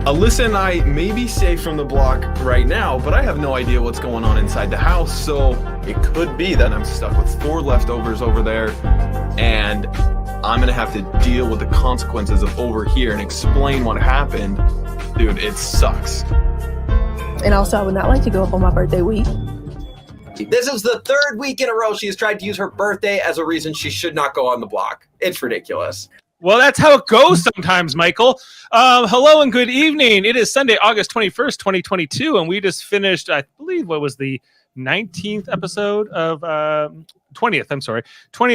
Alyssa and I may be safe from the block right now, but I have no idea what's going on inside the house, so it could be that I'm stuck with 4 leftovers over there, and I'm gonna have to deal with the consequences of over here and explain what happened. Dude, it sucks. And also, I would not like to go up on my birthday week. This is the 3rd week in a row she has tried to use her birthday as a reason she should not go on the block. It's ridiculous. Well, that's how it goes sometimes, Michael. Hello and good evening. It is Sunday, August 21st, 2022, and we just finished, I believe, what was the 19th episode of 20th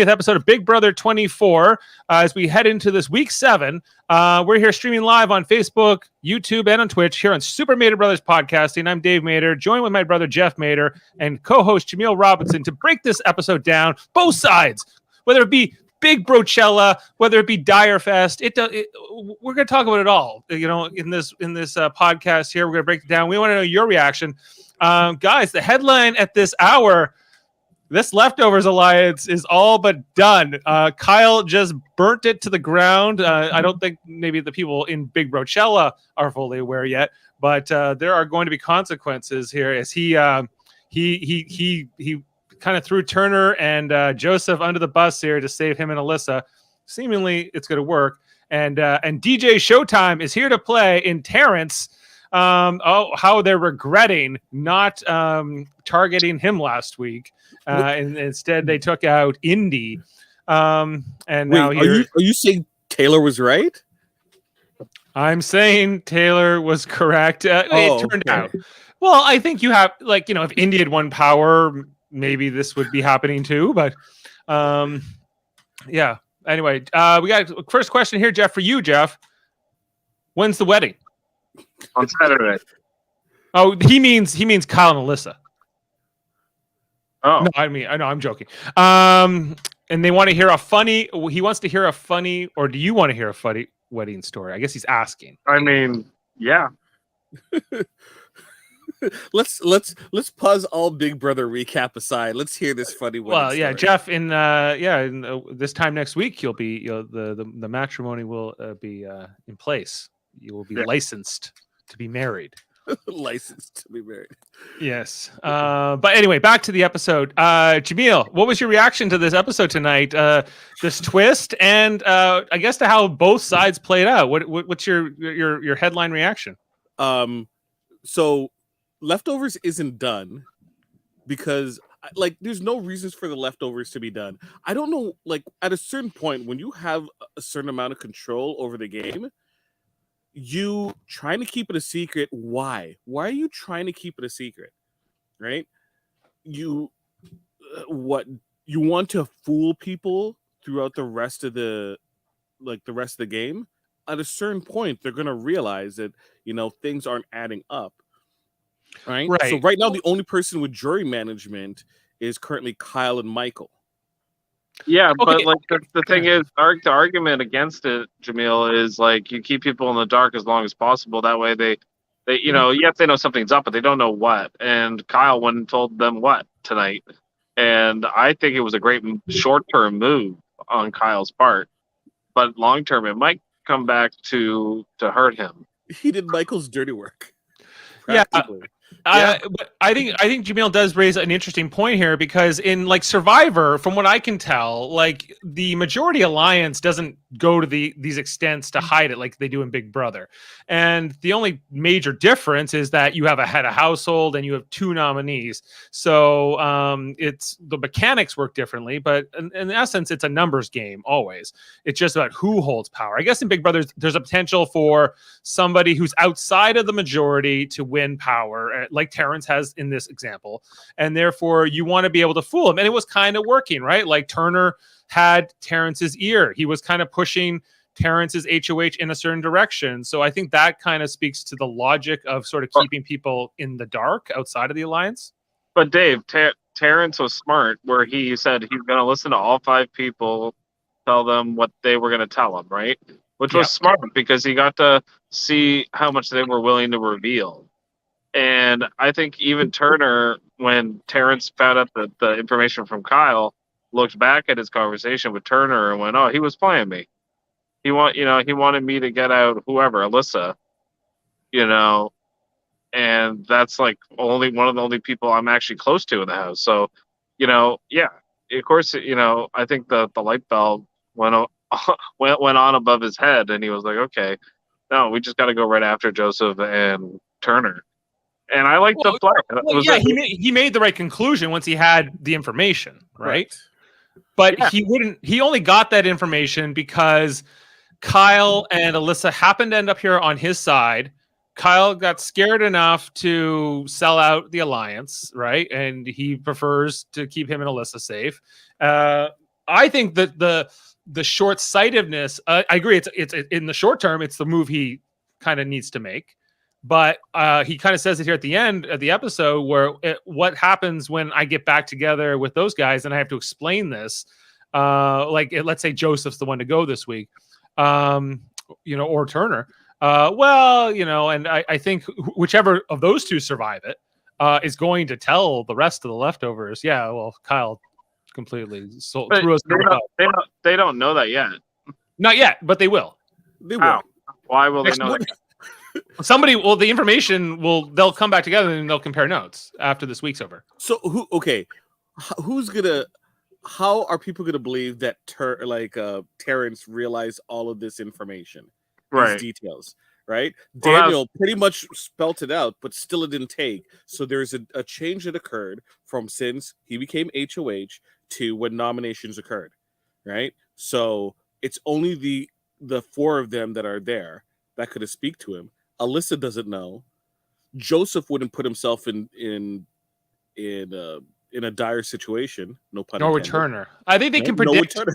episode of Big Brother 24. As we head into this week 7, we're here streaming live on Facebook, YouTube, and on Twitch here on Super Mader Brothers Podcasting. I'm Dave Mader, joined with my brother Jeff Mader and co-host Jaemeel Robinson to break this episode down, both sides, whether it be Big Brochella, whether it be Dire Fest, we're going to talk about it all. You know, in this podcast here, we're going to break it down. We want to know your reaction, guys. The headline at this hour: this Leftovers Alliance is all but done. Kyle just burnt it to the ground. I don't think maybe the people in Big Brochella are fully aware yet, but there are going to be consequences here as he kind of threw Turner and Joseph under the bus here to save him and Alyssa. Seemingly, it's going to work. And DJ Showtime is here to play in Terrence. How they're regretting not targeting him last week. And instead, they took out Indy. And wait, now are you saying Taylor was right? I'm saying Taylor was correct. It turned out. Well, I think you have, if Indy had won power, maybe this would be happening too, but yeah. Anyway, we got a first question here, Jeff, for you, Jeff. When's the wedding? On Saturday. Oh, he means Kyle and Alyssa. Oh. No, I'm joking. And they want to hear he wants to hear a funny, or do you want to hear a funny wedding story? I guess he's asking. I mean, yeah. Let's pause all Big Brother recap aside. Let's hear this funny one. Well, yeah, story. Jeff. In this time next week, the matrimony will be in place. You will be licensed to be married. Licensed to be married. Yes. But anyway, back to the episode. Jaemeel, what was your reaction to this episode tonight? This twist, and I guess to how both sides played out. What's your headline reaction? So Leftovers isn't done because there's no reasons for the Leftovers to be done. I don't know, at a certain point when you have a certain amount of control over the game, you trying to keep it a secret. Why are you trying to keep it a secret? Right? You want to fool people throughout the rest of the game. At a certain point, they're going to realize that, things aren't adding up. Right. So right now, the only person with jury management is currently Kyle and Michael. Yeah, okay. But the thing is, the argument against it, Jaemeel, is you keep people in the dark as long as possible. That way they yes, they know something's up, but they don't know what. And Kyle went and told them what tonight. And I think it was a great short-term move on Kyle's part, but long-term, it might come back to hurt him. He did Michael's dirty work. Yeah. But I think Jaemeel does raise an interesting point here, because in Survivor, from what I can tell, the majority alliance doesn't go to these extents to hide it like they do in Big Brother. And the only major difference is that you have a head of household and you have 2 nominees. So it's the mechanics work differently, but in essence, it's a numbers game always. It's just about who holds power. I guess in Big Brother, there's a potential for somebody who's outside of the majority to win power, like Terrence has in this example. And therefore, you want to be able to fool him. And it was kind of working, right? Turner had Terrence's ear. He was kind of pushing Terrence's HOH in a certain direction. So I think that kind of speaks to the logic of sort of keeping people in the dark outside of the alliance. But Dave, Terrence was smart, where he said he's going to listen to all 5 people, tell them what they were going to tell him, right? Which was smart, because he got to see how much they were willing to reveal. And I think even Turner, when Terrence found out the information from Kyle, looked back at his conversation with Turner and went, "Oh, he was playing me. He wanted me to get out whoever, Alyssa." you know, and that's like only one of the only people I'm actually close to in the house. So, yeah, of course, I think the light bulb went went on above his head, and he was like, okay, no, we just got to go right after Joseph and Turner. And I like the play. He made the right conclusion once he had the information, right? But Yeah. he only got that information because Kyle and Alyssa happened to end up here on his side. Kyle got scared enough to sell out the alliance, right? And he prefers to keep him and Alyssa safe. I think that the short-sightedness, I agree, it's in the short term, it's the move he kind of needs to make. But he kind of says it here at the end of the episode where what happens when I get back together with those guys and I have to explain this. Let's say Joseph's the one to go this week, or Turner. And I think whichever of those two survive it is going to tell the rest of the leftovers, yeah, well, Kyle completely threw us. They don't know that yet. Not yet, but they will. They will. How? Why will they know that? The information they'll come back together and they'll compare notes after this week's over. So how are people gonna believe that Terrence realized all of this information? Right. These details, right? Well, Daniel pretty much spelt it out, but still it didn't take. So there's a change that occurred from since he became HOH to when nominations occurred, right? So it's only the four of them that are there that could speak to him. Alyssa doesn't know. Joseph wouldn't put himself in a dire situation. No pun intended. Nor with Turner. I think they can predict. No with Turner.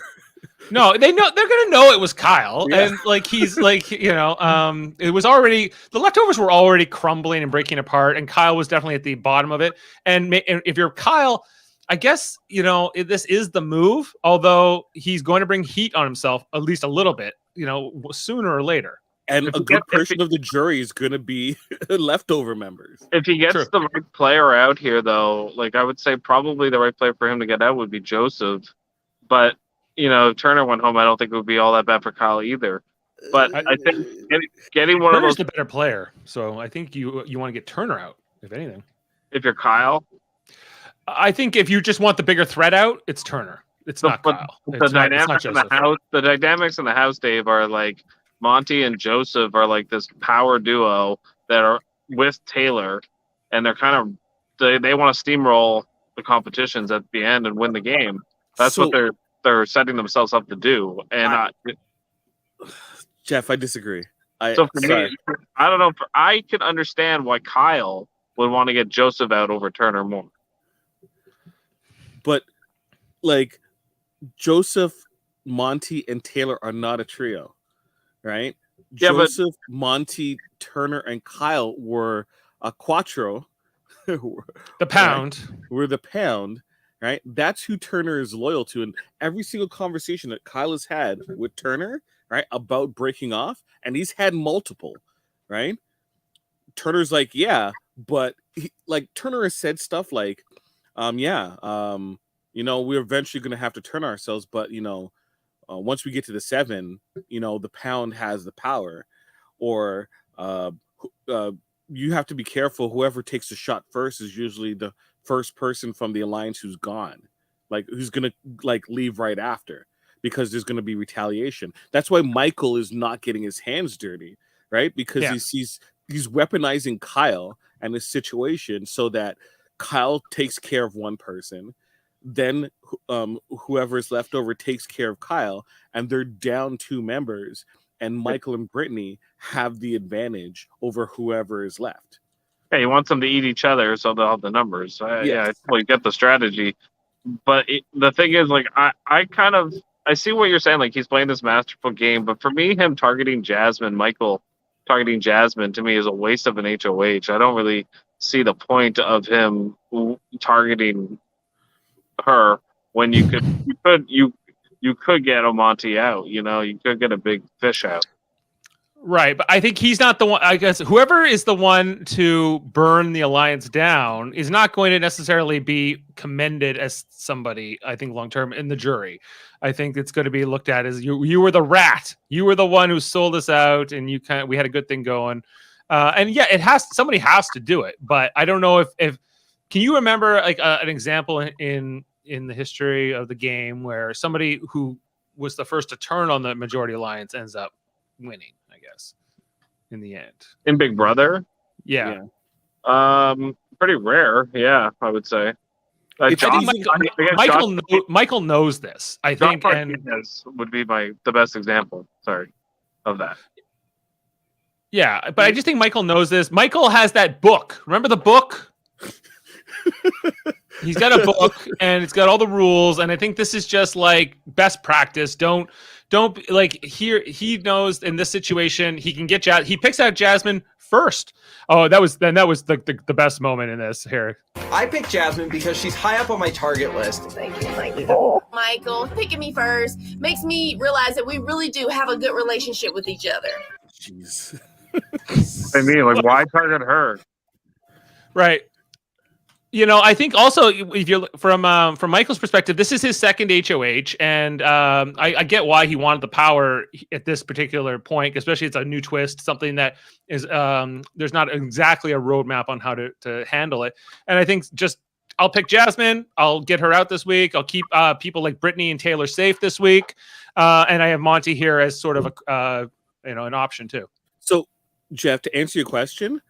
No, they know they're gonna know it was Kyle, Yeah. and he's it was already the leftovers were already crumbling and breaking apart, and Kyle was definitely at the bottom of it. And if you're Kyle, I guess this is the move. Although he's going to bring heat on himself at least a little bit, sooner or later. And a good portion of the jury is going to be leftover members. If he gets the right player out here, though, I would say probably the right player for him to get out would be Joseph. But, if Turner went home, I don't think it would be all that bad for Kyle either. But I think getting one Turner's of those... the better player. So I think you want to get Turner out, if anything. If you're Kyle? I think if you just want the bigger threat out, it's Turner. It's not Kyle. The dynamics in the house, Dave, are Monty and Joseph are this power duo that are with Taylor, and they're kind of they want to steamroll the competitions at the end and win the game. That's what they're setting themselves up to do. And Jeff, I disagree. For me, I don't know. I can understand why Kyle would want to get Joseph out over Turner more. But Joseph, Monty, and Taylor are not a trio. Right? Yeah, Joseph, Monty, Turner, and Kyle were a quattro. The pound. Right? We're the pound, right? That's who Turner is loyal to. And every single conversation that Kyle has had with Turner, right, about breaking off, and he's had multiple, right? Turner's yeah, but Turner has said stuff we're eventually going to have to turn ourselves, but, once we get to the 7, the pound has the power, or you have to be careful. Whoever takes the shot first is usually the first person from the alliance who's gone, who's gonna leave right after, because there's gonna be retaliation. That's why Michael is not getting his hands dirty, right? Because he's weaponizing Kyle and his situation so that Kyle takes care of one person. Then whoever is left over takes care of Kyle, and they're down 2 members, and Michael and Brittany have the advantage over whoever is left. Yeah, he wants them to eat each other so they'll have the numbers. Yeah, I totally get the strategy. But the thing is, I see what you're saying. He's playing this masterful game, but for me, him targeting Michael targeting Jasmine, to me is a waste of an HOH. I don't really see the point of him targeting her when you could get Omonte out. You could get a big fish out. Right, but I think he's not the one. I guess whoever is the one to burn the alliance down is not going to necessarily be commended as somebody, I think, long term in the jury. I think it's going to be looked at as you were the rat. You were the one who sold us out, and we had a good thing going. And yeah, somebody has to do it, but I don't know if can you remember like an example in the history of the game where somebody who was the first to turn on the majority alliance ends up winning, I guess, in the end. In Big Brother? Yeah. Pretty rare, yeah, I would say. I think Michael knows this, I think, and would be the best example, of that. Yeah, but I just think Michael knows this. Michael has that book. Remember the book? He's got a book and it's got all the rules, and I think this is just like best practice. Don't like here. He knows in this situation he can get he picks out Jasmine first. Oh, that was the best moment in this here. I picked Jasmine because she's high up on my target list. Thank you, Michael. Michael, picking me first makes me realize that we really do have a good relationship with each other. Jeez. I mean, like, why target her? Right. You know, I think also if you're from Michael's perspective, this is his second HOH, and I get why he wanted the power at this particular point, especially it's a new twist, something that is there's not exactly a roadmap on how to handle it. And I think I'll pick Jasmine. I'll get her out this week. I'll keep people like Brittany and Taylor safe this week, and I have Monty here as sort of an option too. So, Jeff, to answer your question,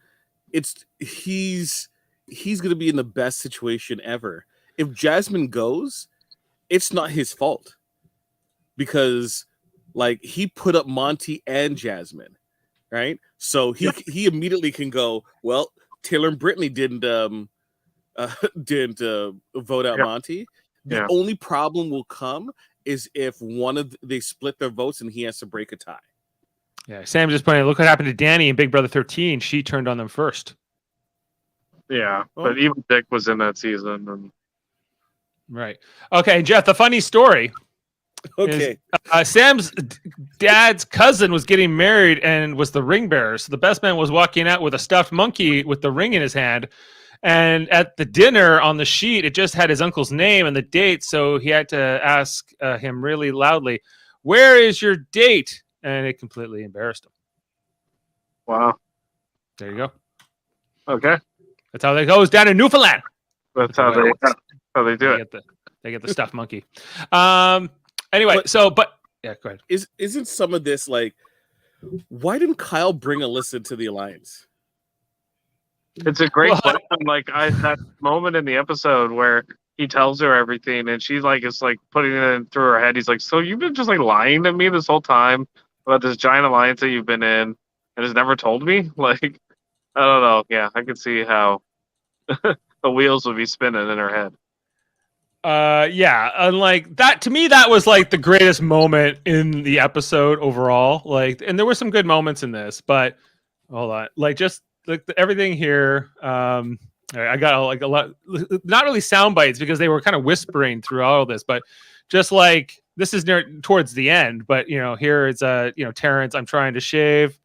he's going to be in the best situation ever. If Jasmine goes, it's not his fault because like he put up Monty and Jasmine, right? So he immediately can go, well, Taylor and Brittany didn't vote out Monty. The only problem will come is if they split their votes and he has to break a tie. Yeah, Sam just pointed. Look what happened to Danny in Big Brother 13. She turned on them first. Yeah, but even Dick was in that season. And... Right. Okay, Jeff, the funny story. Okay. Is, Sam's dad's cousin was getting married and was the ring bearer. So the best man was walking out with a stuffed monkey with the ring in his hand. And at the dinner on the sheet, it just had his uncle's name and the date. So he had to ask him really loudly, "Where is your date?" And it completely embarrassed him. Wow. There you go. Okay. That's how that goes down in Newfoundland. That's how they do it. They get the stuffed monkey. Anyway, go ahead. Isn't some of this like, why didn't Kyle bring Alyssa to the alliance? It's a great question. Like that moment in the episode where he tells her everything, and she's like, it's like putting it through her head. He's like, "So you've been just like lying to me this whole time about this giant alliance that you've been in, and has never told me?" Like, I don't know. Yeah, I could see how the wheels would be spinning in her head. Yeah, and like that to me, that was like the greatest moment in the episode overall. Like, and there were some good moments in this, but hold on, like just like everything here. I got like a lot, not really sound bites because they were kind of whispering through all of this, but just like this is towards the end. But here it's Terrence, I'm trying to shave,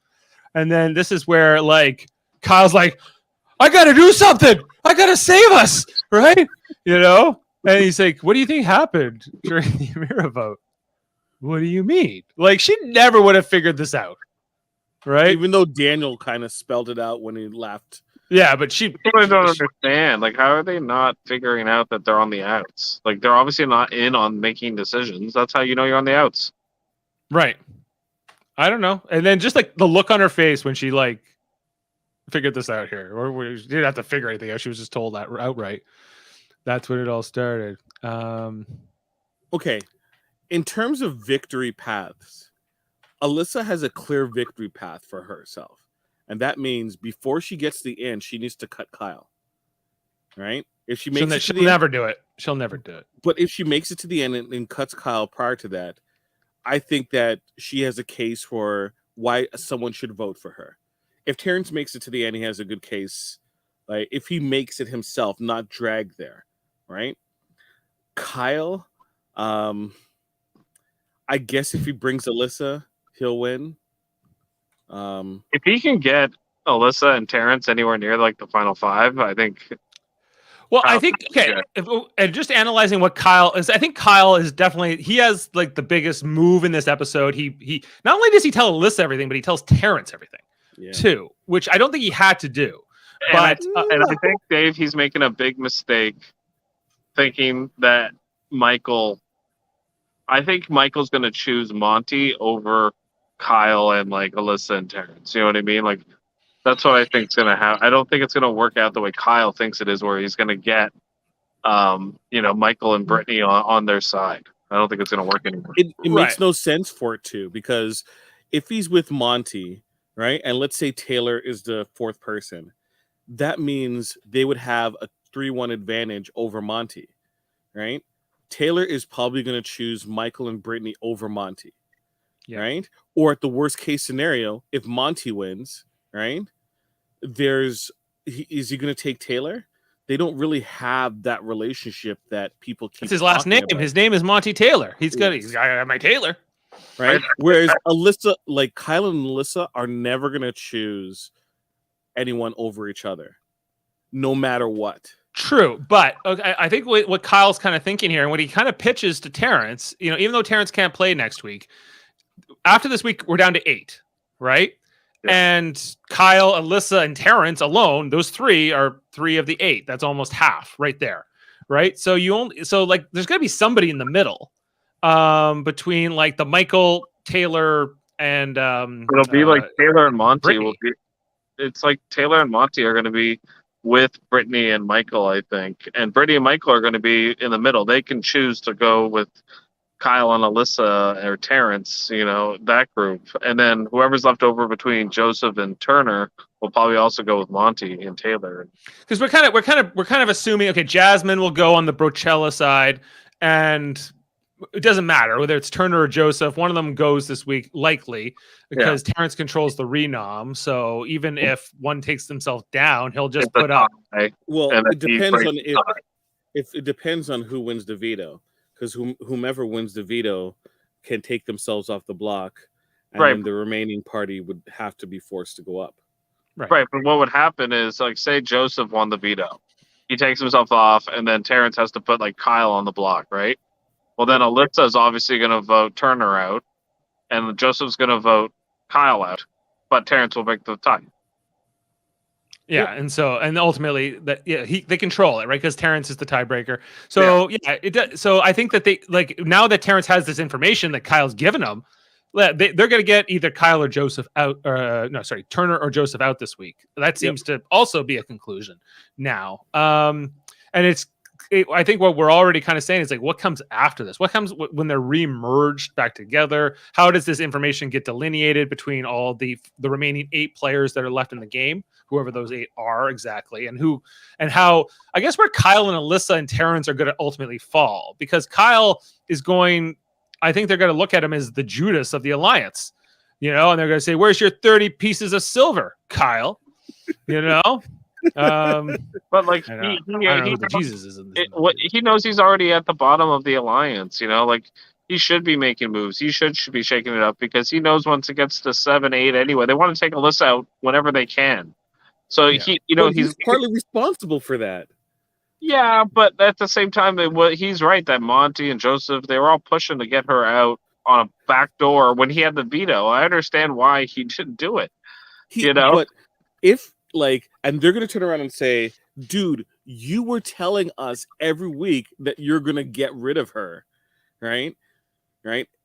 and then this is where like Kyle's like, "I got to do something. I got to save us," right? And he's like, "What do you think happened during the Amira vote?" "What do you mean?" Like she never would have figured this out, right? Even though Daniel kind of spelled it out when he left. Yeah, but I don't understand. Like, how are they not figuring out that they're on the outs? Like, they're obviously not in on making decisions. That's how you know you're on the outs. Right. I don't know. And then just like the look on her face when she like figured this out here, or she didn't have to figure anything out. She was just told that outright. That's when it all started. Okay. In terms of victory paths, Alyssa has a clear victory path for herself. And that means before she gets to the end, she needs to cut Kyle. Right? If she makes she'll never do it. She'll never do it. But if she makes it to the end and cuts Kyle prior to that, I think that she has a case for why someone should vote for her. If Terrence makes it to the end, he has a good case. Like if he makes it himself, not dragged there, right? Kyle, I guess if he brings Alyssa, he'll win. If he can get Alyssa and Terrence anywhere near like the final five, I think. Well, I think and just analyzing what Kyle is, I think Kyle is definitely he has like the biggest move in this episode. He not only does he tell Alyssa everything, but he tells Terrence everything. too, which I don't think he had to do. And But and I think, Dave, he's making a big mistake thinking that I think Michael's going to choose Monty over Kyle and like Alyssa and Terrence. You know what I mean? Like, that's what I think's going to happen. I don't think it's going to work out the way Kyle thinks it is, where he's going to get, Michael and Brittany on their side. I don't think it's going to work anymore. It makes no sense for it to, because if he's with Monty, right, and let's say Taylor is the fourth person, that means they would have a 3-1 advantage over Monty, right? Taylor is probably going to choose Michael and Brittany over Monty, right? Or at the worst case scenario, if Monty wins, right, is he going to take Taylor? They don't really have that relationship that people keep. It's his last name. About. His name is Monty Taylor. He's got my Taylor, right? Whereas Alyssa, like Kyle and Alyssa, are never going to choose anyone over each other, no matter what. True, but I think what Kyle's kind of thinking here, and what he kind of pitches to Terrence, even though Terrence can't play next week, after this week we're down to 8, right? Yeah. And Kyle, Alyssa, and Terrence alone, those 3 are 3 of the 8. That's almost half right there, right? So there's got to be somebody in the middle, between like the Michael, Taylor, and it'll be like Taylor and Monty. It's like Taylor and Monty are going to be with Brittany and Michael, I think. And Brittany and Michael are going to be in the middle. They can choose to go with Kyle and Alyssa or Terrence, that group. And then whoever's left over between Joseph and Turner will probably also go with Monty and Taylor. Because we're kind of assuming, okay, Jasmine will go on the Brochella side, and it doesn't matter whether it's Turner or Joseph. One of them goes this week, likely, because Terrence controls the renom. So even if one takes themselves down, he'll just put up. Well, it depends on if it depends on who wins the veto, because whomever wins the veto can take themselves off the block, and then the remaining party would have to be forced to go up. Right. But what would happen is, like, say Joseph won the veto, he takes himself off, and then Terrence has to put like Kyle on the block, right? Well, then Alyssa is obviously going to vote Turner out, and Joseph's going to vote Kyle out, but Terrence will make the tie. Yeah, and ultimately they control it, right? Because Terrence is the tiebreaker. So it does. So I think that they now that Terrence has this information that Kyle's given him, they're going to get either Kyle or Joseph out. Turner or Joseph out this week. That seems to also be a conclusion now. And I think what we're already kind of saying is like, what comes after this? What comes when they're re-merged back together? How does this information get delineated between all the remaining 8 players that are left in the game, whoever those 8 are exactly, and how, I guess, where Kyle and Alyssa and Terrence are going to ultimately fall, because Kyle is going, I think they're going to look at him as the Judas of the alliance, and they're going to say, where's your 30 pieces of silver, Kyle? But like Jesus is in this. He knows he's already at the bottom of the alliance. Like he should be making moves. He should be shaking it up, because he knows once it gets to 7, 8 anyway, they want to take Alyssa out whenever they can. So he's partly responsible for that. Yeah, but at the same time, he's right that Monty and Joseph, they were all pushing to get her out on a back door when he had the veto. I understand why he didn't do it. But if and they're going to turn around and say, dude, you were telling us every week that you're going to get rid of her, right?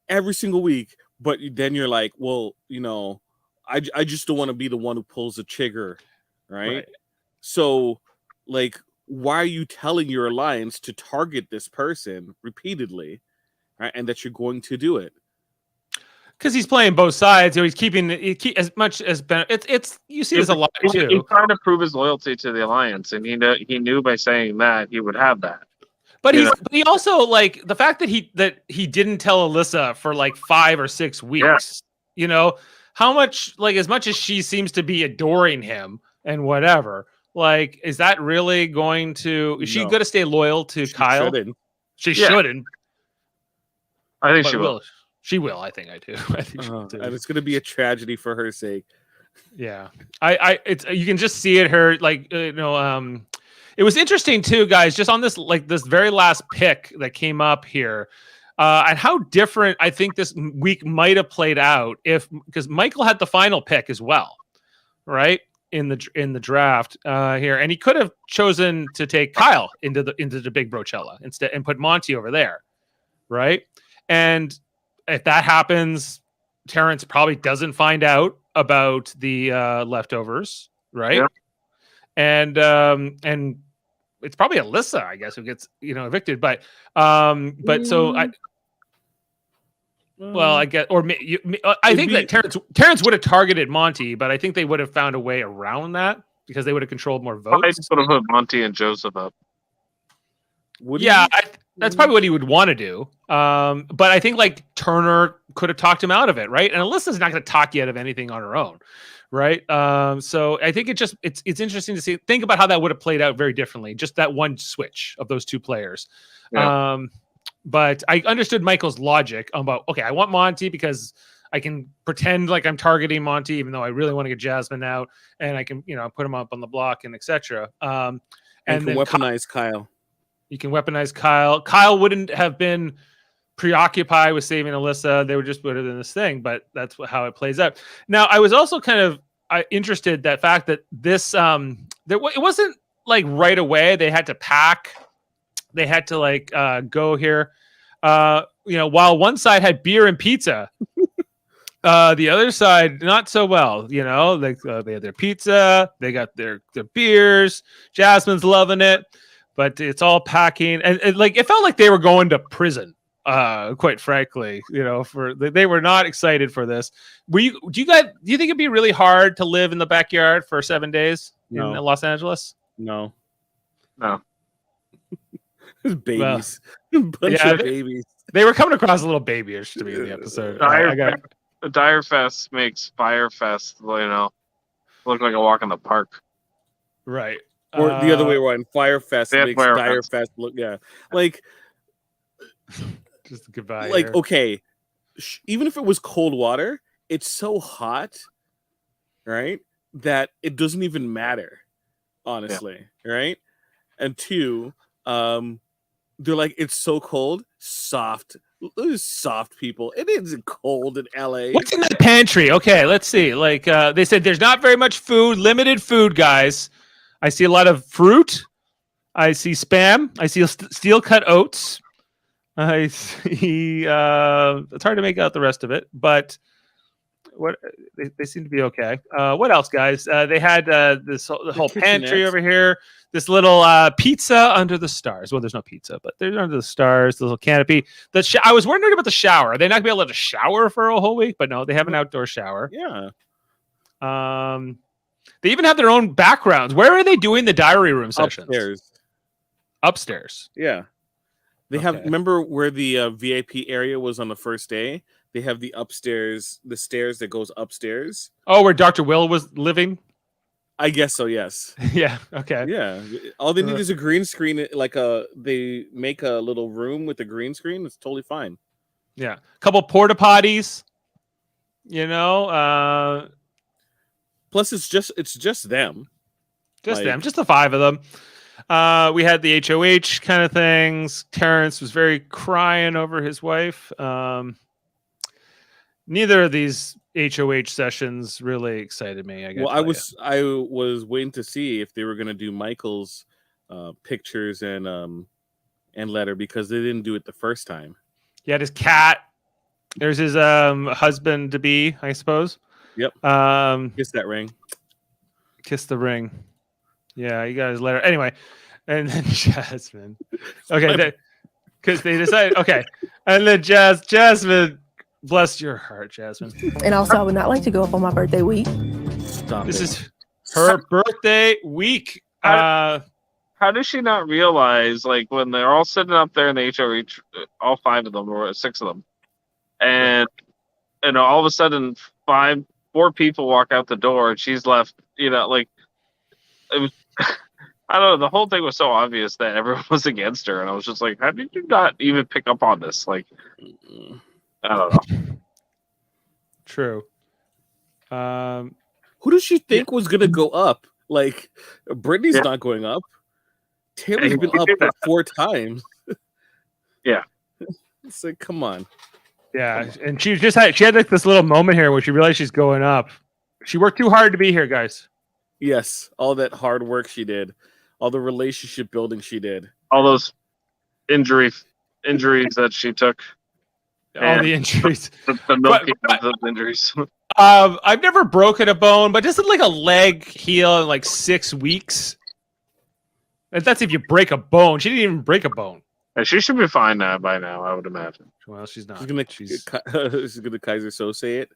Every single week. But then you're like, well, I just don't want to be the one who pulls the trigger, right? So, why are you telling your alliance to target this person repeatedly, right? And that you're going to do it? Because he's playing both sides, he's keeping as much as it's you see this a lot too. He's trying to prove his loyalty to the alliance, and he knew by saying that he would have that. But he also, the fact that he didn't tell Alyssa for 5 or 6 weeks. How much as much as she seems to be adoring him and whatever, is that really going to? Is she going to stay loyal to Kyle? She shouldn't. I think she will. She will. I think I do. I think she will too. And it's going to be a tragedy for her sake. Yeah, you can just see it. Her it was interesting too, guys. Just on this this very last pick that came up here, and how different I think this week might have played out because Michael had the final pick as well. right, in the draft here, and he could have chosen to take Kyle into the big Brochella instead and put Monty over there, right? And if that happens, Terrence probably doesn't find out about the leftovers, right? Yeah. And it's probably Alyssa, I guess, who gets evicted. But so I. Well, I guess, or I think that Terrence would have targeted Monty, but I think they would have found a way around that because they would have controlled more votes. I just would have put Monty and Joseph up. That's probably what he would want to do. But I think like Turner could have talked him out of it, right? And Alyssa's not going to talk you out of anything on her own, right? So I think it's interesting to think about how that would have played out very differently. Just that one switch of those two players. Yeah. But I understood Michael's logic about, okay, I want Monty because I can pretend like I'm targeting Monty, even though I really want to get Jasmine out, and I can, put him up on the block and etc. And can weaponize Kyle. You can weaponize Kyle. Kyle wouldn't have been preoccupied with saving Alyssa. They would just put it in this thing, but that's how it plays out. Now, I was also kind of interested that fact that this, it wasn't like right away. They had to pack. They had to go here. While one side had beer and pizza, the other side not so well. They had their pizza, they got their beers. Jasmine's loving it, but it's all packing, and it felt like they were going to prison. Quite frankly, they were not excited for this. Do you think it'd be really hard to live in the backyard for 7 days in Los Angeles? No. Babies. Bunch of babies. They were coming across a little babyish to me in the episode. Direfest makes Firefest, look like a walk in the park. Right. Or the other way around. Firefest makes Direfest look, just goodbye. Okay, even if it was cold water, it's so hot, right, that it doesn't even matter, honestly, right? And two, they're like, it's so cold, soft. Those soft people. It isn't cold in LA. What's in that pantry? Okay, let's see. They said there's not very much food, limited food, guys. I see a lot of fruit. I see Spam. I see steel cut oats. I see. It's hard to make out the rest of it, but they seem to be okay. What else, guys? They had the whole pantry over here. This little pizza under the stars. Well, there's no pizza, but they're under the stars. The little canopy. I was wondering about the shower. Are they not gonna be able to shower for a whole week? But no, they have an outdoor shower. Yeah. They even have their own backgrounds. Where are they doing the diary room sessions? Upstairs. Yeah. They have. Remember where the VIP area was on the first day? They have the upstairs, the stairs that goes upstairs. Oh, where Dr. Will was living? I guess so, yes. Yeah, okay. Yeah. All they need is a green screen, they make a little room with a green screen. It's totally fine. Yeah. A couple porta potties. Plus it's just them. Just them, just the five of them. We had the HOH kind of things. Terrence was very crying over his wife. Neither of these HOH sessions really excited me. I was waiting to see if they were going to do Michael's pictures and letter, because they didn't do it the first time. He had his cat. There's his husband to be, I suppose. Yep. Kiss that ring. Kiss the ring. Yeah, you got his letter. Anyway, and then Jasmine. Okay, because they decided. Okay, and then Jasmine. Bless your heart, Jasmine. And also, I would not like to go up on my birthday week. This is her birthday week. How does she not realize, when they're all sitting up there in the HOH, all five of them, or six of them, and all of a sudden four people walk out the door, and she's left. It was. I don't know. The whole thing was so obvious that everyone was against her, and I was just like, how did you not even pick up on this? I don't know. True. Who does she think was gonna go up? Brittany's not going up. Taylor's been up 4 times. Yeah. It's like, come on. Yeah, and she had this little moment here where she realized she's going up. She worked too hard to be here, guys. Yes, all that hard work she did, all the relationship building she did, all those injuries that she took, all the injuries, the milking of those injuries. I've never broken a bone, but doesn't like a leg heal in like 6 weeks? And that's if you break a bone. She didn't even break a bone. She should be fine now by now, I would imagine. Well, she's not. She's gonna Kaiser Sose it.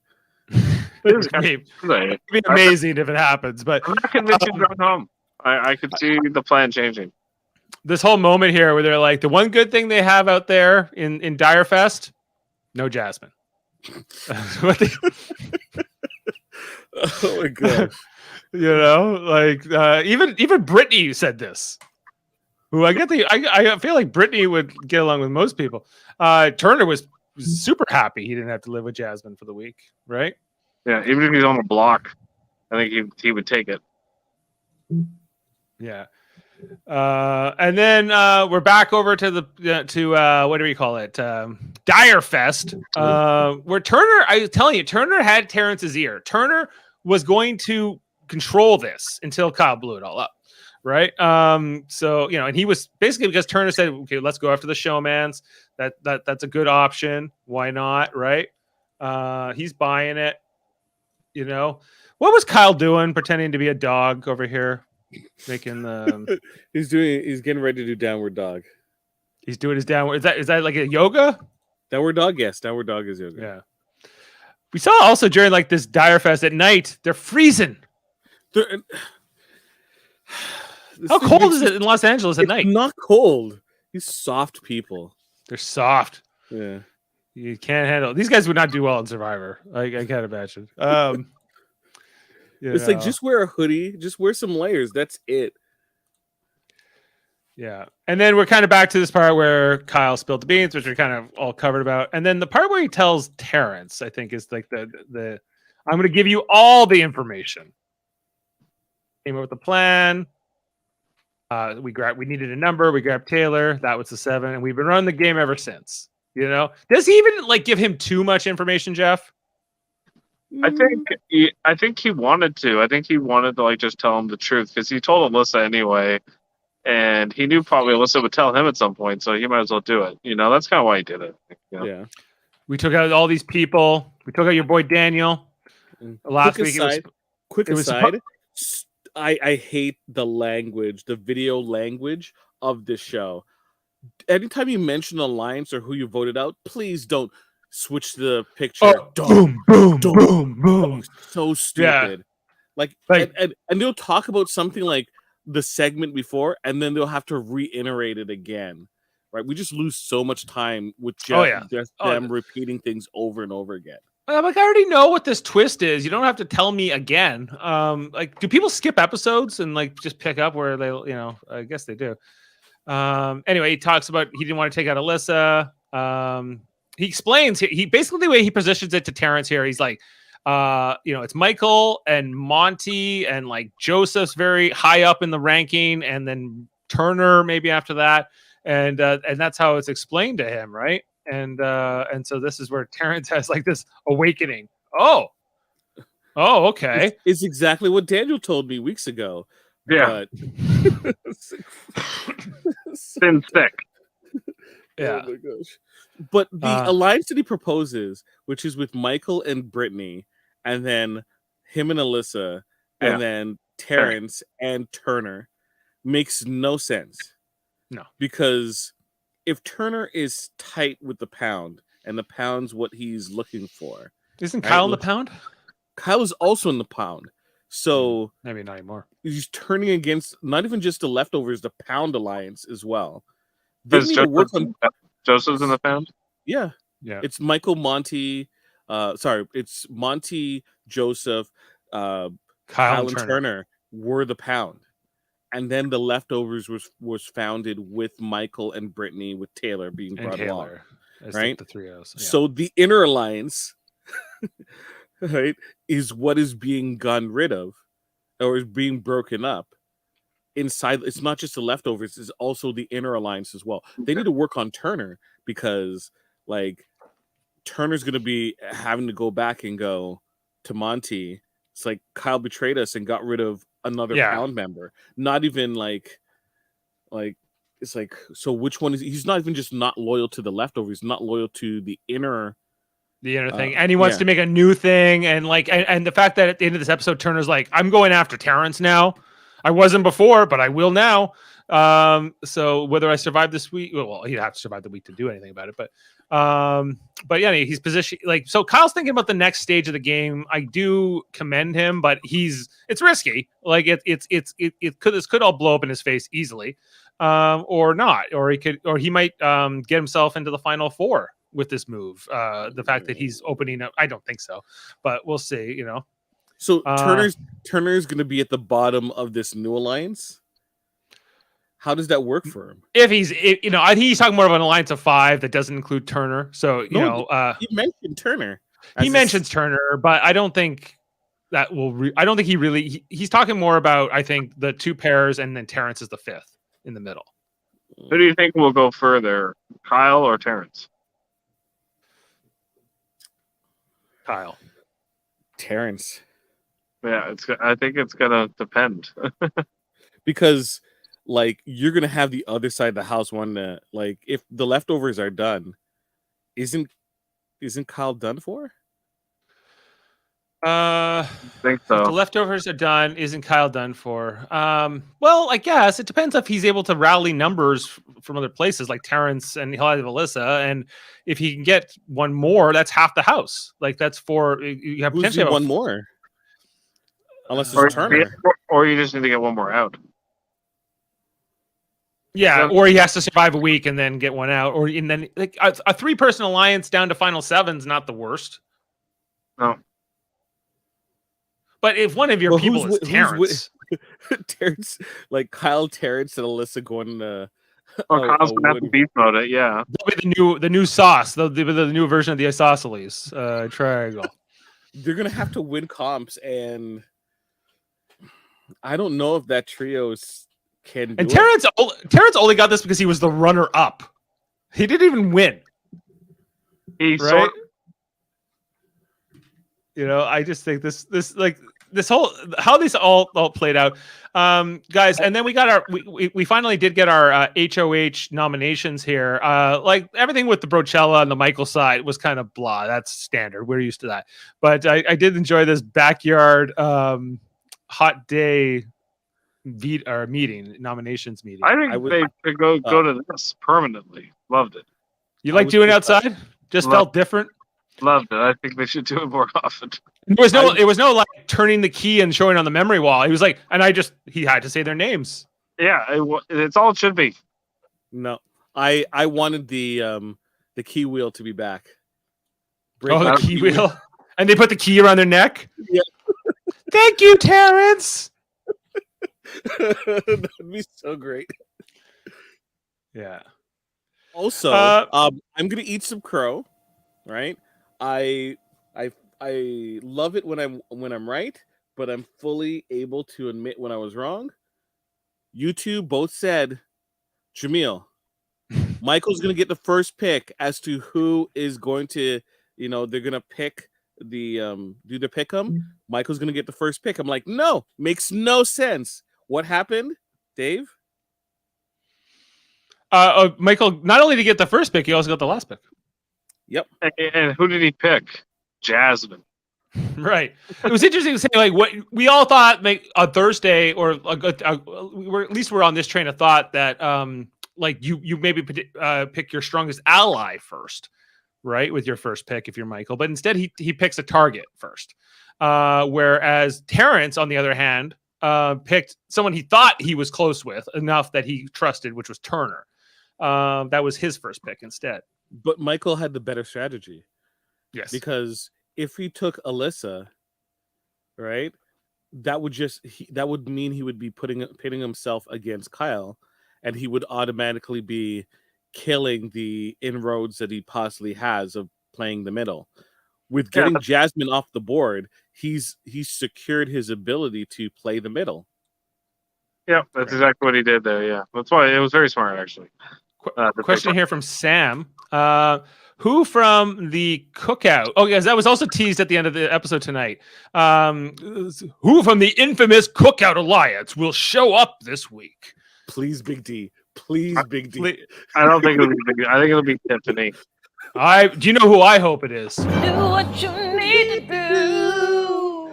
It'd be amazing if it happens, but I'm not convinced she's going home. I could see the plan changing. This whole moment here where they're like, the one good thing they have out there in Direfest, no Jasmine. Oh my gosh. You know, like even Brittany said this. Who I feel like Brittany would get along with most people. Turner was super happy he didn't have to live with Jasmine for the week, right? Yeah, even if he's on the block, I think he would take it. Yeah. And then we're back over to the what do we call it? Direfest. Where Turner, I was telling you, Turner had Terrence's ear. Turner was going to control this until Kyle blew it all up. Right. So, you know, and he was basically because Turner said, okay, let's go after the showmans. That's a good option. Why not? Right. He's buying it. You know, what was Kyle doing? Pretending to be a dog over here, making the. He's getting ready to do downward dog. He's doing his downward. Is that like a yoga? Downward dog, yes. Downward dog is yoga. Yeah. We saw also during like this Direfest at night, they're freezing. How cold is it in Los Angeles at night? Not cold. These soft people. They're soft. Yeah. You can't handle. These guys would not do well in Survivor. I can't imagine. It's like just wear a hoodie, just wear some layers. That's it. Yeah. And then we're kind of back to this part where Kyle spilled the beans, which we're kind of all covered about. And then the part where he tells Terrence, I think, is like the I'm going to give you all the information. Came up with a plan. We needed a number. We grabbed Taylor. That was the 7, and we've been running the game ever since. You know, does he even like give him too much information, Jeff? I think he wanted to. I think he wanted to like just tell him the truth because he told Alyssa anyway, and he knew probably Alyssa would tell him at some point, so he might as well do it. You know, that's kind of why he did it. You know? Yeah. We took out all these people. We took out your boy Daniel. Last week, quick aside. I hate the language, the video language of this show. Anytime you mention alliance or who you voted out, please don't switch the picture. Oh, boom, boom, boom, boom. So stupid. Yeah. Like and they'll talk about something like the segment before, and then they'll have to reiterate it again. Right? We just lose so much time with just them repeating things over and over again. I'm like, I already know what this twist is. You don't have to tell me again. Like, do people skip episodes and like just pick up where they, you know? I guess they do. Anyway, he talks about he didn't want to take out Alyssa. He explains he basically the way he positions it to Terrence here. He's like, you know, it's Michael and Monty and like Joseph's very high up in the ranking, and then Turner maybe after that, and that's how it's explained to him, right? And so this is where Terrence has like this awakening. Oh, okay. It's exactly what Daniel told me weeks ago. Yeah. But... Been thick. Yeah. Oh my gosh. But the alliance that he proposes, which is with Michael and Brittany, and then him and Alyssa, and then Terrence and Turner, makes no sense. No. Because if Turner is tight with the Pound, and the Pound's what he's looking for. Isn't Kyle in the Pound? Kyle is also in the Pound. So maybe not anymore. He's turning against not even just the Leftovers, the Pound alliance as well. Joseph's in the Pound? Yeah. It's Michael, Monty. It's Monty, Joseph, Kyle and Turner were the Pound. And then the Leftovers was founded with Michael and Brittany, with Taylor being brought along. Right? The 3 O's. Yeah. So the inner alliance, right, is what is being gotten rid of or is being broken up. Inside, it's not just the Leftovers, it's also the inner alliance as well. They need to work on Turner because, like, Turner's going to be having to go back and go to Monty It's like Kyle betrayed us and got rid of another Pound member. Not even like it's like, so which one is he's not even just not loyal to the leftovers, he's not loyal to the inner thing, and he wants to make a new thing, and like and the fact that at the end of this episode Turner's like, I'm going after Terrence now. I wasn't before, but I will now. So whether I survive this week, well, he'd have to survive the week to do anything about it, but yeah, he's positioned like, so Kyle's thinking about the next stage of the game. I do commend him, but it's risky. Like this could all blow up in his face easily, or not, or he might get himself into the final four with this move. The fact that he's opening up, I don't think so, but we'll see. You know, so Turner's going to be at the bottom of this new alliance. How does that work for him? I think he's talking more of an alliance of 5 that doesn't include Turner. So he mentioned Turner. He mentions Turner, but I don't think that will. I don't think he's talking more about, I think, the 2 pairs, and then Terrence is the 5th in the middle. Who do you think will go further, Kyle or Terrence? Kyle. Terrence. Yeah, I think it's gonna depend. Because like you're gonna have the other side of the house one that, like, if the leftovers are done, isn't Kyle done for? I think so. If the leftovers are done, isn't Kyle done for? Well, I guess it depends if he's able to rally numbers from other places like Terrence, and he'll have Alyssa, and if he can get one more, that's half the house. Like that's 4. You have potentially one more, unless it's Turner, or you just need to get one more out. Yeah, or he has to survive a week and then get one out, and then like a 3-person alliance down to final 7's not the worst. No. But if one of your people is Terrence, Terrence, like Kyle, Terrence, and Alyssa going to, Kyle's gonna have to beast mode it. Yeah, that'll be the new sauce, the new version of the isosceles triangle. They're gonna have to win comps, and I don't know if that trio can. And Terrence only got this because he was the runner-up. He didn't even win. Right? I just think this whole how this all played out, guys. And then we finally did get our HOH nominations here. Like everything with the Brochella and the Michael side was kind of blah. That's standard. We're used to that. But I did enjoy this backyard hot day nominations meeting. I think they could go to this permanently. Loved it. You like doing it outside? Just felt different. Loved it. I think they should do it more often. It was no like turning the key and showing on the memory wall. He was like, and he had to say their names. Yeah, it's all it should be. No, I wanted the key wheel to be back. The key wheel, and they put the key around their neck. Yeah. Thank you, Terrence. That'd be so great. Yeah. Also, I'm gonna eat some crow. Right. I love it when I'm right, but I'm fully able to admit when I was wrong. You two both said, Jaemeel, Michael's gonna get the first pick as to who is going to, they're gonna pick do the pick 'em. Michael's gonna get the first pick. I'm like, no, makes no sense. What happened, Dave? Michael not only did he get the first pick, he also got the last pick. Yep. And who did he pick? Jasmine. Right. It was interesting to say, like, what we all thought, like, on Thursday, or at least we're on this train of thought that, like, you maybe pick your strongest ally first, right, with your first pick if you're Michael. But instead, he picks a target first. Whereas Terrence, on the other hand, picked someone he thought he was close with enough that he trusted, which was Turner. That was his first pick instead. But Michael had the better strategy. Yes. Because if he took Alyssa, right, that would mean he would be pitting himself against Kyle, and he would automatically be killing the inroads that he possibly has of playing the middle. With getting Jasmine off the board, he's secured his ability to play the middle. Yeah, that's exactly what he did there. Yeah, that's why it was very smart, actually. Question here from Sam. Who from the cookout? Oh, yes, that was also teased at the end of the episode tonight. Who from the infamous Cookout Alliance will show up this week? Please, Big D. Please, Big D. I don't think it'll be big. I think it'll be Tiffany. Do you know who I hope it is? Do what you need to do.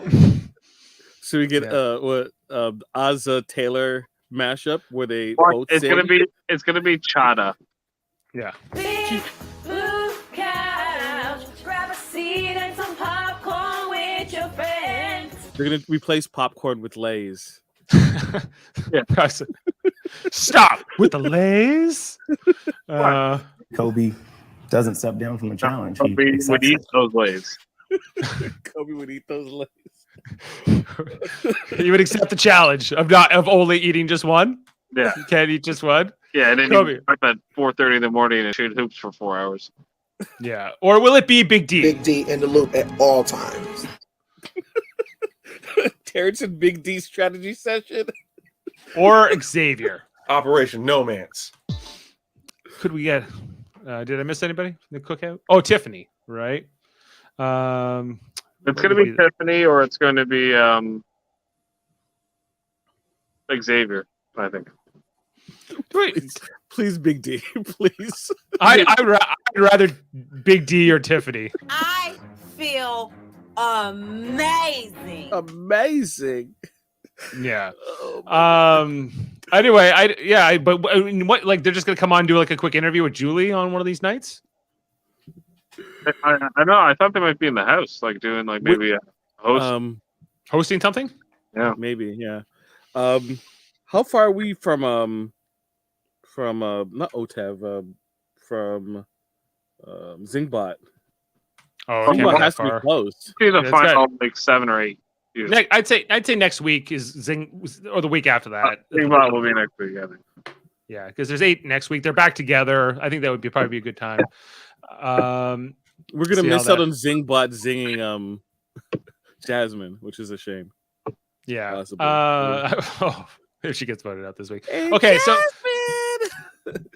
So we get Ozza Taylor mashup where they both It's sing. gonna be Chada. Yeah. Big blue couch, grab a seat and some popcorn with your friends. They're gonna replace popcorn with Lay's. Yeah. Stop with the Lays. Kobe doesn't step down from the challenge. He Kobe would accepts eat it. those ways. Kobe would eat those Lay's. You would accept the challenge of only eating just one? Yeah, You can't eat just one? yeah. And then Kobe. he up at 4:30 in the morning and shoot hoops for 4 hours. Yeah. Or will it be Big D? Big D in the loop at all times. Terrence and Big D strategy session. Or Xavier? Operation No Man's. Could we get did I miss anybody in the cookout? Oh, Tiffany, right? It's going to be Tiffany or it's going to be Xavier, I think. Please, Big D, please. I'd rather Big D or Tiffany. I feel amazing. Amazing. Yeah. Oh, Anyway, but what? Like they're just gonna come on and do like a quick interview with Julie on one of these nights? I know. I thought they might be in the house, like doing like maybe a host. Hosting something? Yeah, maybe. Yeah. How far are we from not OTEV, from Zingbot? Oh, okay, Zingbot has to far. be close. Be the Yeah, final like 7 or 8. I'd say next week is Zing, or the week after that. Zingbot will be next week, I think. Yeah, because there's 8 next week. They're back together. I think that would probably be a good time. We're gonna miss out on Zingbot zinging Jasmine, which is a shame. Yeah. Possibly. If she gets voted out this week. Hey, Okay, Jasmine!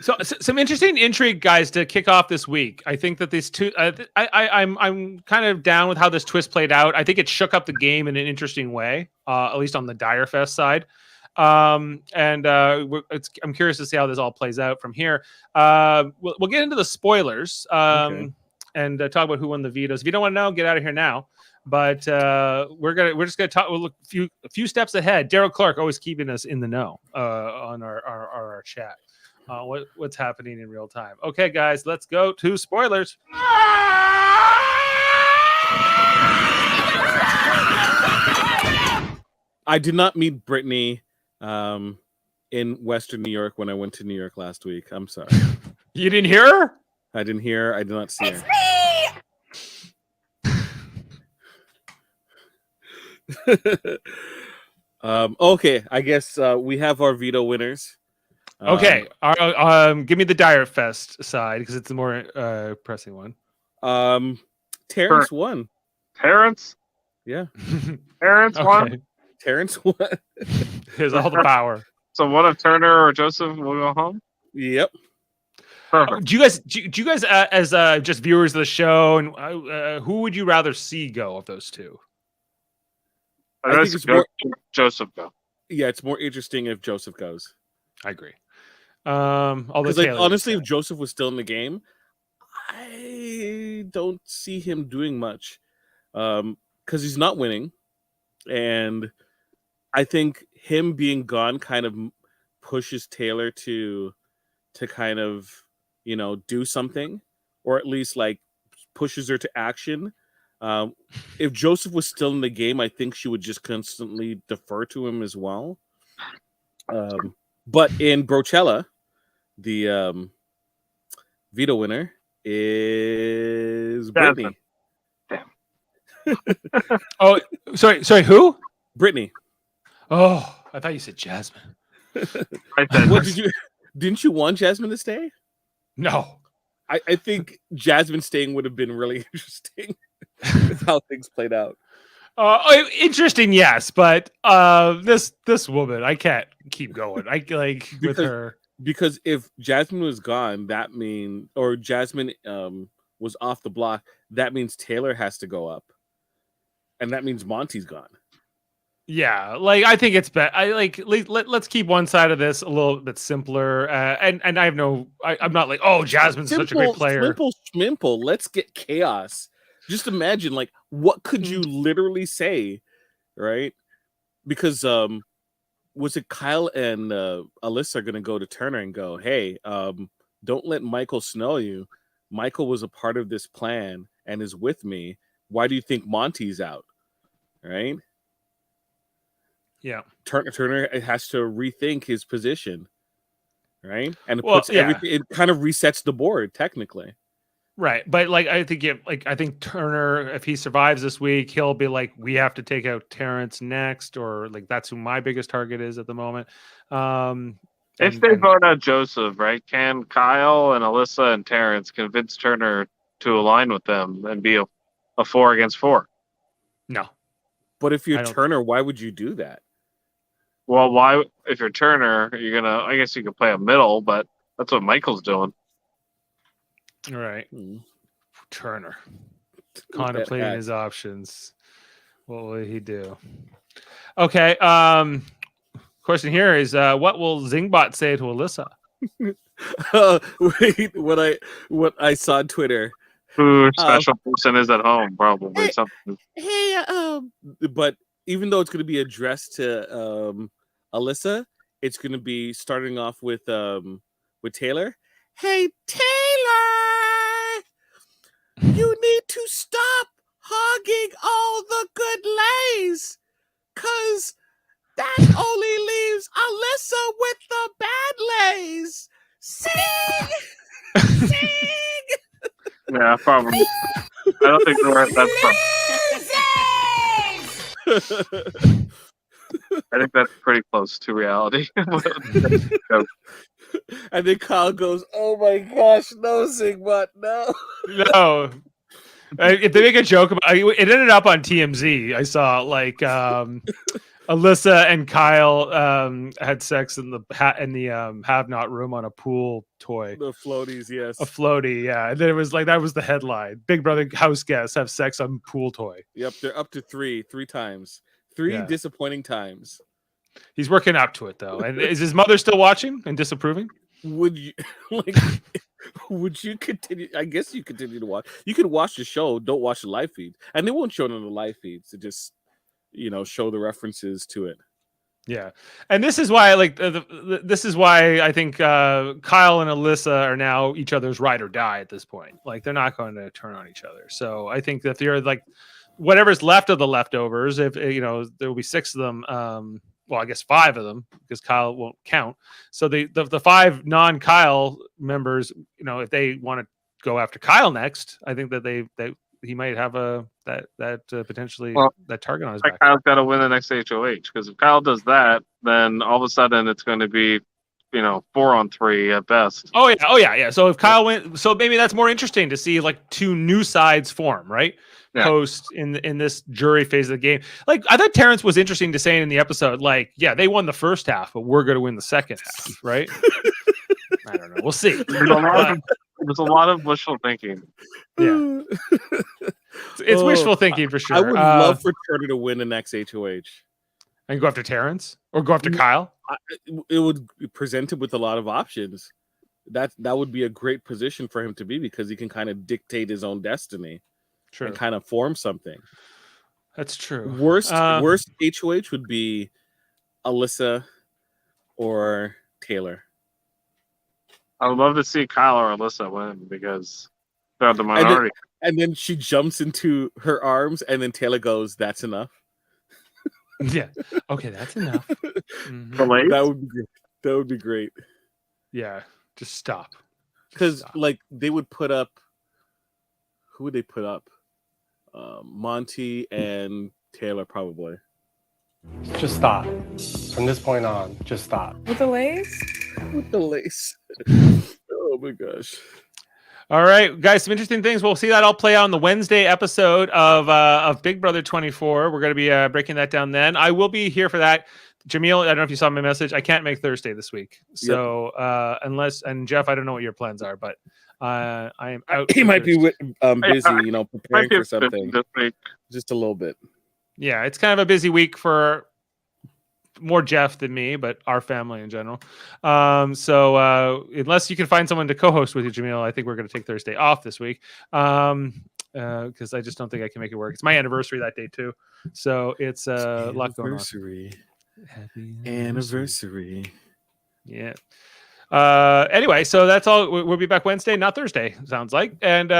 so some interesting intrigue, guys, to kick off this week. I think that these two, I'm kind of down with how this twist played out. I think it shook up the game in an interesting way, at least on the Dire Fest side. I'm curious to see how this all plays out from here. We'll get into the spoilers and talk about who won the vetoes. If you don't want to know, get out of here now. But we're just gonna talk. We'll look a few steps ahead. Daryl Clark always keeping us in the know on our chat. What's happening in real time? Okay, guys, let's go to spoilers. I did not meet Brittany in Western New York when I went to New York last week. I'm sorry. You didn't hear her? I didn't hear her. I did not see her. Okay, I guess we have our veto winners. Okay, give me the Dire Fest side because it's the more pressing one. Terrence won. Terrence? Yeah. Terrence won? Terrence won. Here's all the power. So one of Turner or Joseph will go home? Yep. Perfect. Do you guys as just viewers of the show, and who would you rather see go of those two? I think it's more, Joseph go. Yeah, it's more interesting if Joseph goes. I agree. Because like, honestly, if Joseph was still in the game, I don't see him doing much because he's not winning, and I think him being gone kind of pushes Taylor to kind of do something, or at least like pushes her to action. If Joseph was still in the game, I think she would just constantly defer to him as well. But in Brochella, the veto winner is Brittany. Damn. Oh, sorry, who? Brittany. Oh, I thought you said Jasmine. What didn't you want Jasmine to stay? No. I think Jasmine staying would have been really interesting with how things played out. Interesting, yes, but this woman, I can't keep going. With her because if Jasmine was gone, or Jasmine was off the block, that means Taylor has to go up, and that means Monty's gone. Yeah, like I think it's better. Let's keep one side of this a little bit simpler. And I have I'm not like, oh, Jasmine's such a great player. Simple. Let's get chaos. Just imagine, like, what could you literally say, right? Because was it Kyle and Alyssa are going to go to Turner and go, hey, don't let Michael snow you. Michael was a part of this plan and is with me. Why do you think Monty's out? Right? Yeah. Turner has to rethink his position. Right? And it puts everything, it kind of resets the board, technically. Right. But like I think Turner, if he survives this week, he'll be like, we have to take out Terrence next, or like that's who my biggest target is at the moment. If they vote out Joseph, right, can Kyle and Alyssa and Terrence convince Turner to align with them and be a 4 against 4? No. But if you're Turner, why would you do that? Well, why? If you're Turner, I guess you could play a middle, but that's what Michael's doing. All right. Turner contemplating his options. What will he do? Okay. Question here is what will Zingbot say to Alyssa? Wait, what I saw on Twitter. Who special person is at home? Probably something. Hey, but even though it's going to be addressed to Alyssa, it's going to be starting off with Taylor. Hey, Taylor, you need to stop hogging all the good lays, cause that only leaves Alyssa with the bad lays. Sing, sing. Yeah, probably. I don't think we're at that point. I think that's pretty close to reality. And then Kyle goes, "Oh my gosh, no, Zingbot, no." No. If they make a joke about it, ended up on TMZ. I saw like Alyssa and Kyle had sex in the have not room on a pool toy. The floaties, yes. A floaty, yeah. And then it was like that was the headline. Big Brother house guests have sex on pool toy. Yep, they're up to three times. Three disappointing times. He's working up to it though. And is his mother still watching and disapproving? Would you would you continue? I guess you continue to watch. You can watch the show, don't watch the live feed. And they won't show it on the live feeds to just show the references to it. Yeah. And this is why this is why I think Kyle and Alyssa are now each other's ride or die at this point. Like they're not going to turn on each other. So I think that they're like whatever's left of the leftovers, if there will be 6 of them, well, I guess 5 of them because Kyle won't count. So the 5 non-Kyle members, if they want to go after Kyle next, I think that he might have that potentially that target on his back. Kyle's got to win the next HOH because if Kyle does that, then all of a sudden it's going to be 4-on-3 at best. Oh yeah. So if Kyle wins, so maybe that's more interesting to see like 2 new sides form, right? Yeah. Post in this jury phase of the game. Like I thought Terrence was interesting to say in the episode, like, yeah, they won the first half, but we're going to win the second half, right? I don't know. We'll see. There's a lot of wishful thinking. Yeah. It's wishful thinking for sure. I would love for Turner to win the next HOH. And go after Terrence? Or go after Kyle? It would be presented with a lot of options. That would be a great position for him to be because he can kind of dictate his own destiny. True. And kind of form something. That's true. Worst HOH would be Alyssa or Taylor. I would love to see Kyle or Alyssa win because they're the minority. And then she jumps into her arms, and then Taylor goes, "That's enough." Yeah. Okay, that's enough. Mm-hmm. That would be great. That would be great. Yeah. Just stop. Because like they would put up. Who would they put up? Monty and Taylor probably. Just stop. From this point on, just stop. With the lace? With the lace. Oh my gosh. All right, guys, some interesting things. We'll see that all play out on the Wednesday episode of Big Brother 24. We're going to be breaking that down then. I will be here for that. Jaemeel, I don't know if you saw my message. I can't make Thursday this week. So unless, and Jeff, I don't know what your plans are, but I am out. He for might be Thursday. busy, you know, preparing Might be for something. this week. Just a little bit. Yeah, it's kind of a busy week for more Jeff than me, but our family in general. So unless you can find someone to co-host with you, Jaemeel, I think we're going to take Thursday off this week. Because I just don't think I can make it work. It's my anniversary that day too, so it's a lot going on. Happy Anniversary. Yeah. Anyway, so that's all. We'll be back Wednesday, not Thursday, sounds like, and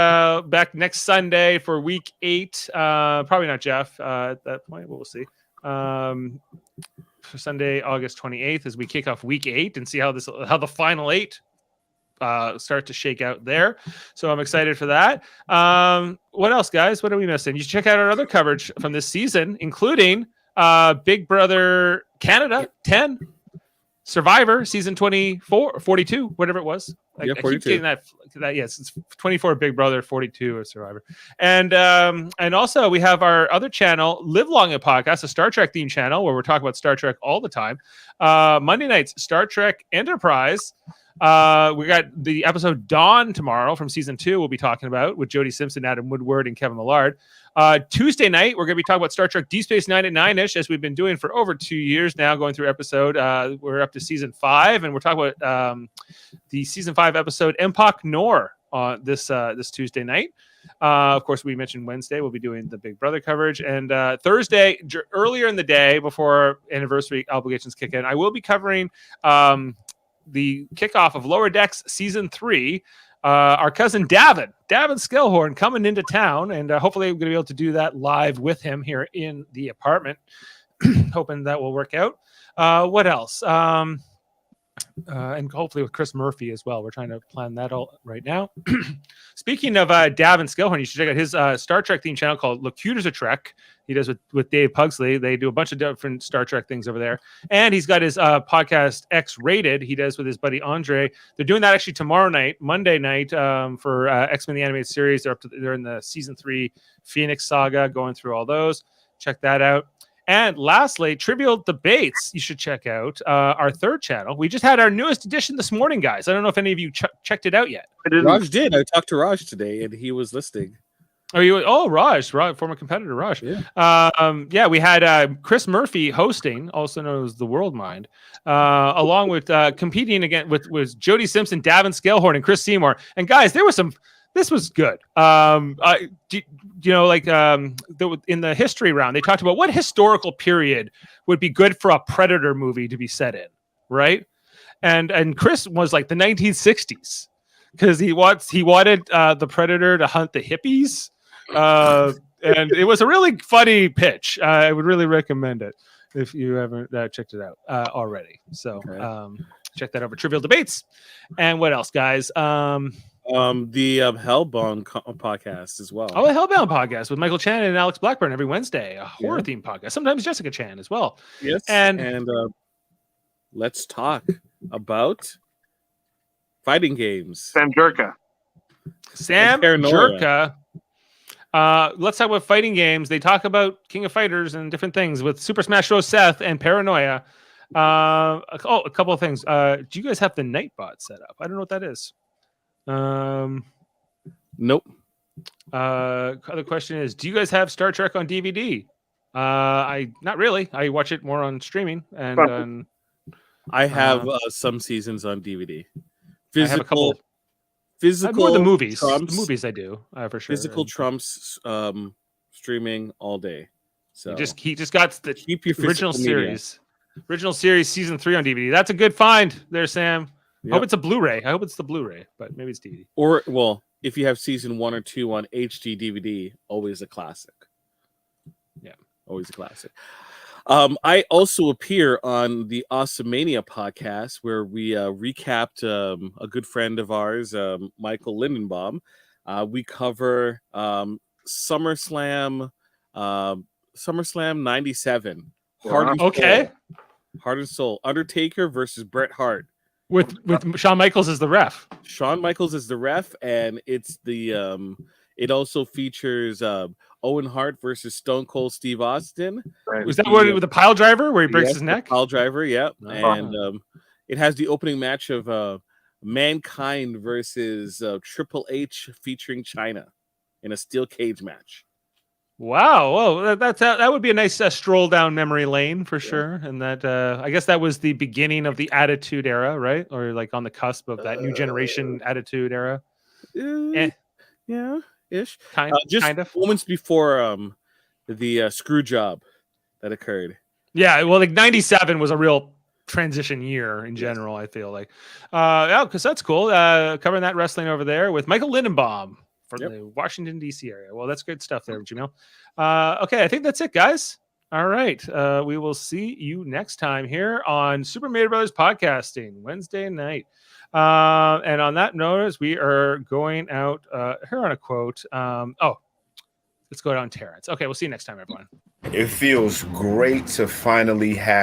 back next Sunday for week 8. Probably not Jeff at that point, but we'll see. For Sunday, August 28th, as we kick off week 8 and see how the final 8 start to shake out there. So I'm excited for that. What else, guys? What are we missing? You should check out our other coverage from this season, including Big Brother Canada 10, Survivor season 24, 42, whatever it was. I keep getting that. Yes, it's 24 Big Brother, 42 of Survivor, and also we have our other channel, Live Long, a podcast, a Star Trek themed channel where we're talking about Star Trek all the time. Monday nights, Star Trek Enterprise. We got the episode Dawn tomorrow from season 2. We'll be talking about with Jody Simpson, Adam Woodward, and Kevin Millard. Tuesday night, we're going to be talking about Star Trek Deep Space Nine at 9-ish, as we've been doing for over 2 years now, going through episode. We're up to season 5, and we're talking about the season 5 episode Empok Nor on this Tuesday night. Of course, we mentioned Wednesday we'll be doing the Big Brother coverage, and Thursday, earlier in the day before anniversary obligations kick in, I will be covering the kickoff of Lower Decks season 3. Our cousin Davin Skellhorn coming into town, and hopefully I'm going to be able to do that live with him here in the apartment. Hoping that will work out. What else? And hopefully with Chris Murphy as well. We're trying to plan that all right now. Speaking of Davin Skellhorn, you should check out his Star Trek themed channel called Locutors of Trek. He does with Dave Pugsley. They do a bunch of different Star Trek things over there. And he's got his podcast X-Rated. He does with his buddy Andre. They're doing that actually tomorrow night, Monday night, for X-Men the Animated Series. They're in the season 3 Phoenix Saga, going through all those. Check that out. And lastly, Trivial Debates. You should check out our third channel. We just had our newest edition this morning, guys. I don't know if any of you checked it out yet. Raj did. I talked to Raj today, and he was listening. Raj, former competitor Raj. Yeah. We had Chris Murphy hosting, also known as the World Mind, along with competing again with Jody Simpson, Davin Skellhorn, and Chris Seymour. And guys, this was good. In the history round, they talked about what historical period would be good for a Predator movie to be set in, right? And Chris was like the 1960s because he wanted the Predator to hunt the hippies. And it was a really funny pitch. I would really recommend it if you haven't checked it out already. So check that over. Trivial Debates. And what else, guys? The Hellbound podcast as well. Oh, the Hellbound podcast with Michael Chan and Alex Blackburn every Wednesday. A horror themed podcast. Sometimes Jessica Chan as well. Yes. And let's talk about fighting games. Sam Jerka. Let's talk about fighting games. They talk about King of Fighters and different things with Super Smash Bros. Seth and Paranoia. A couple of things. Do you guys have the Nightbot set up? I don't know what that is. Nope. Other question is, do you guys have Star Trek on DVD? Not really. I watch it more on streaming, and I have some seasons on DVD. I have a couple. Physical more the movies. Trumps, the movies I do for sure. Physical trumps streaming all day. So he just got the keep your original series. Original series season 3 on DVD. That's a good find there, Sam. Yep. I hope it's a Blu-ray. I hope it's the Blu-ray, but maybe it's DVD. Or if you have season 1 or 2 on HD DVD, always a classic. Yeah, always a classic. I also appear on the Awesomania podcast where we recapped a good friend of ours, Michael Lindenbaum. We cover SummerSlam 97. Heart and Soul. Undertaker versus Bret Hart. With Shawn Michaels as the ref. Shawn Michaels is the ref, and it's the it also features Owen Hart versus Stone Cold Steve Austin. Right. Was that with the pile driver where he breaks his neck? Pile driver, yeah. Oh. And it has the opening match of Mankind versus Triple H featuring China in a steel cage match. Wow, whoa, that would be a nice stroll down memory lane for sure. And that I guess that was the beginning of the Attitude Era, right? Or like on the cusp of that new generation Attitude Era. Yeah, ish. Kind of. Moments before the screw job that occurred. Yeah, well, like 97 was a real transition year in general, I feel like. Yeah, because that's cool. Covering that wrestling over there with Michael Lindenbaum for the Washington, D.C. area. Well, that's good stuff there, Jaemeel. Okay, I think that's it, guys. All right. We will see you next time here on Super Mario Brothers Podcasting, Wednesday night. And on that note, as we are going out here on a quote. Let's go down Terrence. Okay, we'll see you next time, everyone. It feels great to finally have